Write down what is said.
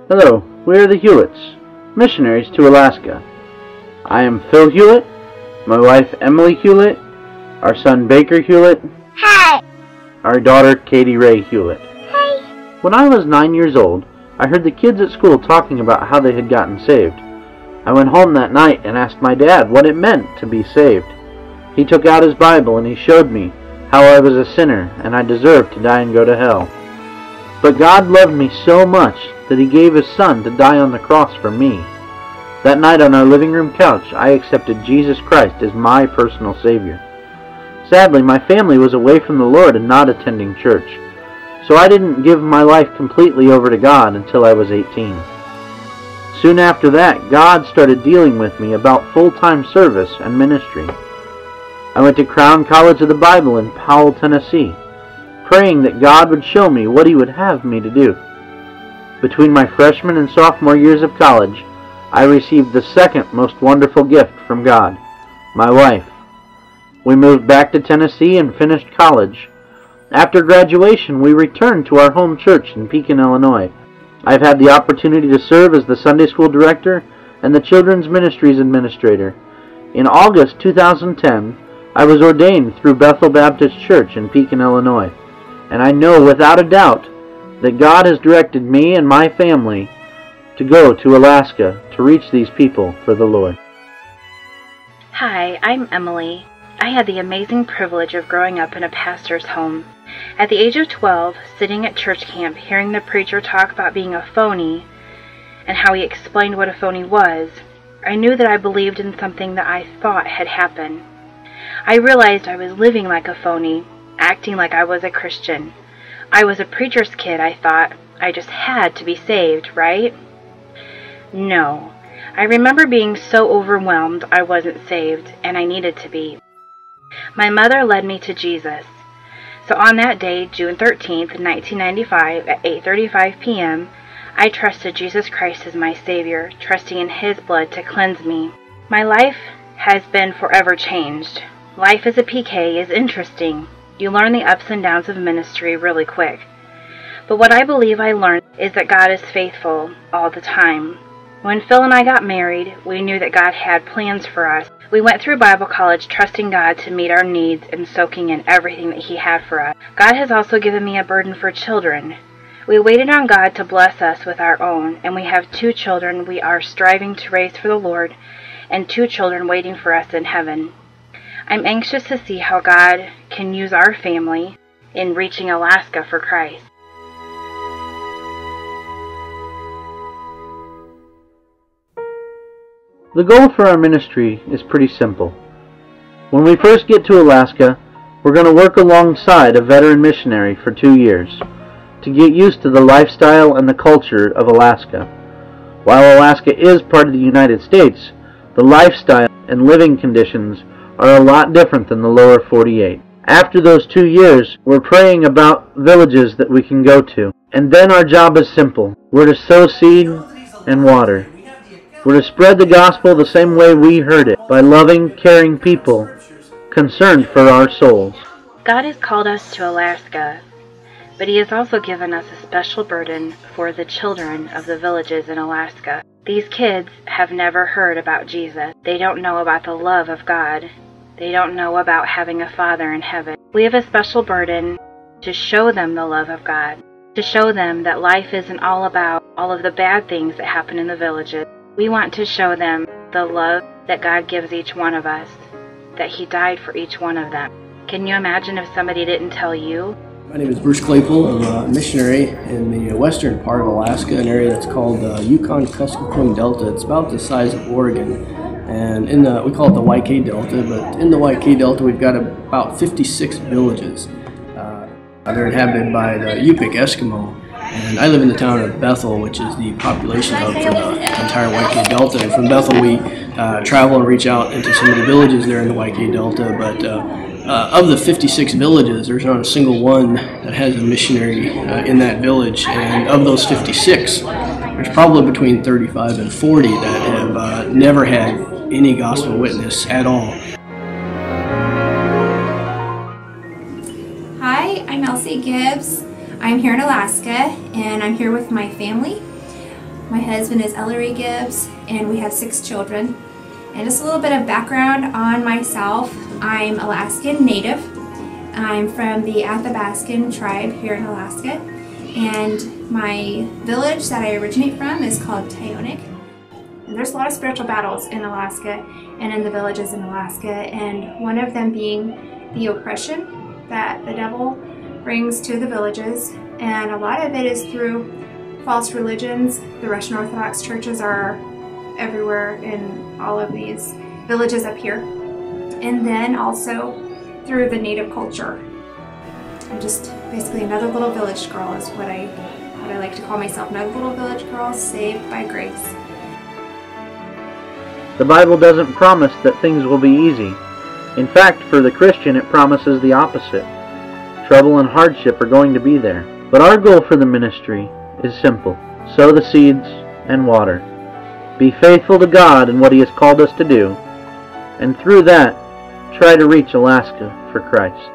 Hello, we are the Hulletts, missionaries to Alaska. I am Phil Hullett, my wife Emily Hullett, our son Baker Hullett, Hi. Our daughter Katie Ray Hullett. Hi. When I was 9 years old, I heard the kids at school talking about how they had gotten saved. I went home that night and asked my dad what it meant to be saved. He took out his Bible and he showed me how I was a sinner and I deserved to die and go to hell. But God loved me so much that He gave His Son to die on the cross for me. That night on our living room couch, I accepted Jesus Christ as my personal Savior. Sadly, my family was away from the Lord and not attending church, so I didn't give my life completely over to God until I was 18. Soon after that, God started dealing with me about full-time service and ministry. I went to Crown College of the Bible in Powell, Tennessee, praying that God would show me what He would have me to do. Between my freshman and sophomore years of college, I received the second most wonderful gift from God, my wife. We moved back to Tennessee and finished college. After graduation, we returned to our home church in Pekin, Illinois. I've had the opportunity to serve as the Sunday school director and the children's ministries administrator. In August 2010, I was ordained through Bethel Baptist Church in Pekin, Illinois. And I know without a doubt that God has directed me and my family to go to Alaska to reach these people for the Lord. Hi, I'm Emily. I had the amazing privilege of growing up in a pastor's home. At the age of 12, sitting at church camp, hearing the preacher talk about being a phony and how he explained what a phony was, I knew that I believed in something that I thought had happened. I realized I was living like a phony, acting like I was a Christian. I was a preacher's kid, I thought. I just had to be saved, right? No. I remember being so overwhelmed I wasn't saved, and I needed to be. My mother led me to Jesus. So on that day, June 13th, 1995, at 8:35 p.m., I trusted Jesus Christ as my Savior, trusting in His blood to cleanse me. My life has been forever changed. Life as a PK is interesting. You learn the ups and downs of ministry really quick. But what I believe I learned is that God is faithful all the time. When Phil and I got married, we knew that God had plans for us. We went through Bible college trusting God to meet our needs and soaking in everything that He had for us. God has also given me a burden for children. We waited on God to bless us with our own, and we have 2 children we are striving to raise for the Lord, and 2 children waiting for us in heaven. I'm anxious to see how God can use our family in reaching Alaska for Christ. The goal for our ministry is pretty simple. When we first get to Alaska, we're going to work alongside a veteran missionary for 2 years to get used to the lifestyle and the culture of Alaska. While Alaska is part of the United States, the lifestyle and living conditions are a lot different than the lower 48. After those 2 years, we're praying about villages that we can go to. And then our job is simple. We're to sow seed and water. We're to spread the gospel the same way we heard it, by loving, caring people, concerned for our souls. God has called us to Alaska, but He has also given us a special burden for the children of the villages in Alaska. These kids have never heard about Jesus. They don't know about the love of God. They don't know about having a Father in heaven. We have a special burden to show them the love of God, to show them that life isn't all about all of the bad things that happen in the villages. We want to show them the love that God gives each one of us, that He died for each one of them. Can you imagine if somebody didn't tell you? My name is Bruce Claypool. I'm a missionary in the western part of Alaska, an area that's called the Yukon-Kuskokwim Delta. It's about the size of Oregon. And we call it the YK Delta, but in the YK Delta we've got about 56 villages. They're inhabited by the Yupik Eskimo. And I live in the town of Bethel, which is the population hub for the entire YK Delta. And from Bethel we travel and reach out into some of the villages there in the YK Delta. But of the 56 villages, there's not a single one that has a missionary in that village. And of those 56, there's probably between 35 and 40 that have never had any gospel witness at all. Hi, I'm Elsie Gibbs. I'm here in Alaska, and I'm here with my family. My husband is Ellery Gibbs, and we have 6 children. And just a little bit of background on myself. I'm Alaskan Native. I'm from the Athabaskan tribe here in Alaska, and my village that I originate from is called Tyonek. And there's a lot of spiritual battles in Alaska and in the villages in Alaska, and one of them being the oppression that the devil brings to the villages, and a lot of it is through false religions. The Russian Orthodox churches are everywhere in all of these villages up here, and then also through the native culture. I'm just basically another little village girl is what I like to call myself, another little village girl saved by grace. The Bible doesn't promise that things will be easy. In fact, for the Christian, it promises the opposite. Trouble and hardship are going to be there. But our goal for the ministry is simple. Sow the seeds and water. Be faithful to God in what He has called us to do, and through that, try to reach Alaska for Christ.